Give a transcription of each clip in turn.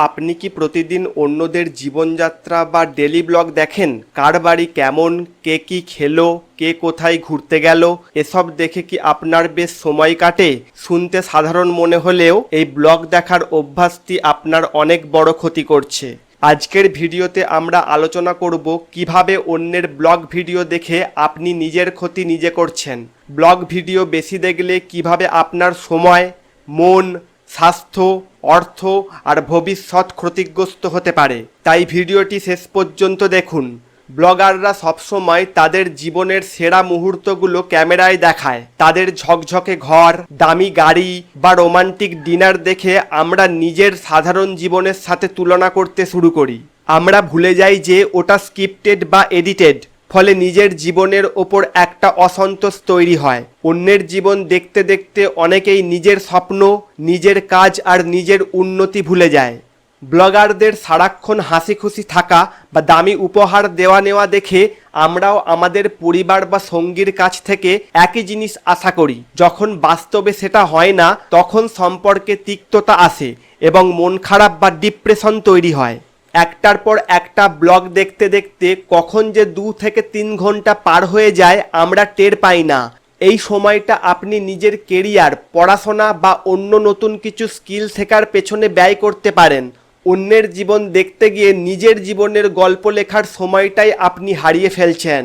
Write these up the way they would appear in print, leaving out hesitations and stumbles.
আপনি কি প্রতিদিন অন্যদের জীবনযাত্রা বা ডেলি ব্লগ দেখেন? কার বাড়ি কেমন, কে কি খেলো, কে কোথায় ঘুরতে গেল, এসব দেখে কি আপনার বেশ সময় কাটে? শুনতে সাধারণ মনে হলেও এই ব্লগ দেখার অভ্যাসটি আপনার অনেক বড় ক্ষতি করছে। আজকের ভিডিওতে আমরা আলোচনা করব কিভাবে অন্যের ব্লগ ভিডিও দেখে আপনি নিজের ক্ষতি নিজে করছেন। ব্লগ ভিডিও বেশি দেখলে কিভাবে আপনার সময়, মন, স্বাস্থ্য, অর্থ আর ভবিষ্যৎ ক্ষতিগ্রস্ত হতে পারে। তাই ভিডিওটি শেষ পর্যন্ত দেখুন। ব্লগাররা সবসময় তাদের জীবনের সেরা মুহূর্তগুলো ক্যামেরায় দেখায়। তাদের ঝকঝকে ঘর, দামি গাড়ি বা রোমান্টিক ডিনার দেখে আমরা নিজের সাধারণ জীবনের সাথে তুলনা করতে শুরু করি। আমরা ভুলে যাই যে ওটা স্ক্রিপ্টেড বা এডিটেড। ফলে নিজের জীবনের ওপর একটা অসন্তোষ তৈরি হয়। অন্যের জীবন দেখতে দেখতে অনেকেই নিজের স্বপ্ন, নিজের কাজ আর নিজের উন্নতি ভুলে যায়। ব্লগারদের সারাক্ষণ হাসি খুশি থাকা বা দামি উপহার দেওয়া নেওয়া দেখে আমরাও আমাদের পরিবার বা সঙ্গীর কাছ থেকে একই জিনিস আশা করি। যখন বাস্তবে সেটা হয় না, তখন সম্পর্কে তিক্ততা আসে এবং মন খারাপ বা ডিপ্রেশন তৈরি হয়। একটার পর একটা ব্লগ দেখতে দেখতে কখন যে 2 থেকে 3 ঘন্টা পার হয়ে যায় আমরা টের পাই না। এই সময়টা আপনি নিজের কেরিয়ার, পড়াশোনা বা অন্য নতুন কিছু স্কিল শেখার পেছনে ব্যয় করতে পারেন। অন্যের জীবন দেখতে গিয়ে নিজের জীবনের গল্প লেখার সময়টাই আপনি হারিয়ে ফেলছেন।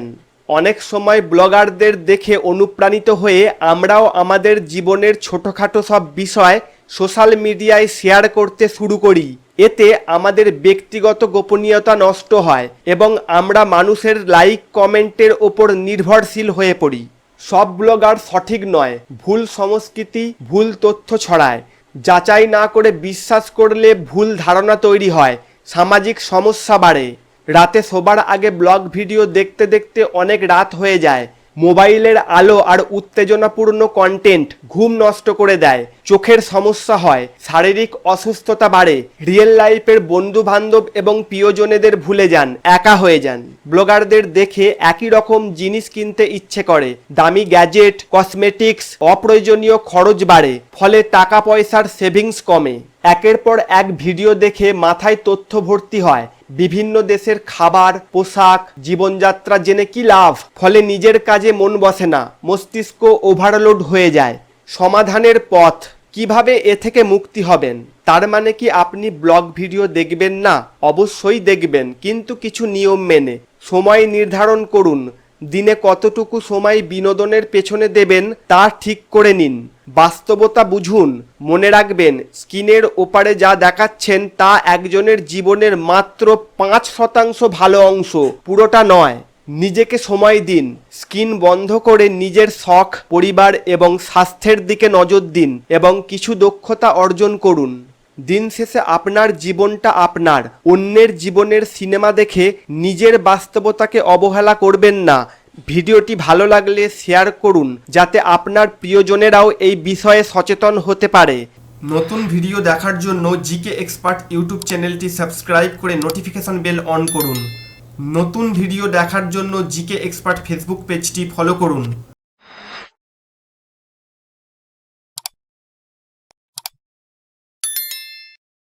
অনেক সময় ব্লগারদের দেখে অনুপ্রাণিত হয়ে আমরাও আমাদের জীবনের ছোটোখাটো সব বিষয় সোশ্যাল মিডিয়ায় শেয়ার করতে শুরু করি। এতে আমাদের ব্যক্তিগত গোপনীয়তা নষ্ট হয় এবং আমরা মানুষের লাইক কমেন্টের ওপর নির্ভরশীল হয়ে পড়ি। সব ব্লগার সঠিক নয়, ভুল সংস্কৃতি, ভুল তথ্য ছড়ায়। যাচাই না করে বিশ্বাস করলে ভুল ধারণা তৈরি হয়, সামাজিক সমস্যা বাড়ে। রাতে শোবার আগে ব্লগ ভিডিও দেখতে দেখতে অনেক রাত হয়ে যায়। মোবাইলের আলো আর উত্তেজনাপূর্ণ কন্টেন্ট ঘুম নষ্ট করে দেয়, চোখের সমস্যা হয়, শারীরিক অসুস্থতা বাড়ে। রিয়েল লাইফের বন্ধু বান্ধব এবং প্রিয়জনেদের ভুলে যান, একা হয়ে যান। ব্লগারদের দেখে একই রকম জিনিস কিনতে ইচ্ছে করে। দামি গ্যাজেট, কসমেটিক্স, অপ্রয়োজনীয় খরচ বাড়ে, ফলে টাকা পয়সার সেভিংস কমে। একের পর এক ভিডিও দেখে মাথায় তথ্য ভর্তি হয়। বিভিন্ন দেশের খাবার, পোশাক, জীবনযাত্রা জেনে কি লাভ? ফলে নিজের কাজে মন বসে না, মস্তিষ্ক ওভারলোড হয়ে যায়। সমাধানের পথ কিভাবে এ থেকে মুক্তি হবেন? তার মানে কি আপনি ব্লগ ভিডিও দেখবেন না? অবশ্যই দেখবেন, কিন্তু কিছু নিয়ম মেনে। সময় নির্ধারণ করুন। দিনে কতটুকু সময় বিনোদনের পেছনে দেবেন তা ঠিক করে নিন। বাস্তবতা বুঝুন। মনে রাখবেন, স্ক্রিনের ওপারে যা দেখাচ্ছেন তা একজনের জীবনের মাত্র 5% ভালো অংশ, পুরোটা নয়। নিজেকে সময় দিন। স্ক্রিন বন্ধ করে নিজের শখ, পরিবার এবং স্বাস্থ্যের দিকে নজর দিন এবং কিছু দক্ষতা অর্জন করুন। দিন শেষে আপনার জীবনটা আপনার। অন্যের জীবনের সিনেমা দেখে নিজের বাস্তবতাকে অবহেলা করবেন না। ভিডিওটি ভালো লাগলে শেয়ার করুন, যাতে আপনার প্রিয়জনেরাও এই বিষয়ে সচেতন হতে পারে। নতুন ভিডিও দেখার জন্য জিকে এক্সপার্ট ইউটিউব চ্যানেলটি সাবস্ক্রাইব করে নোটিফিকেশন বেল অন করুন। নতুন ভিডিও দেখার জন্য জিকে এক্সপার্ট ফেসবুক পেজটি ফলো করুন।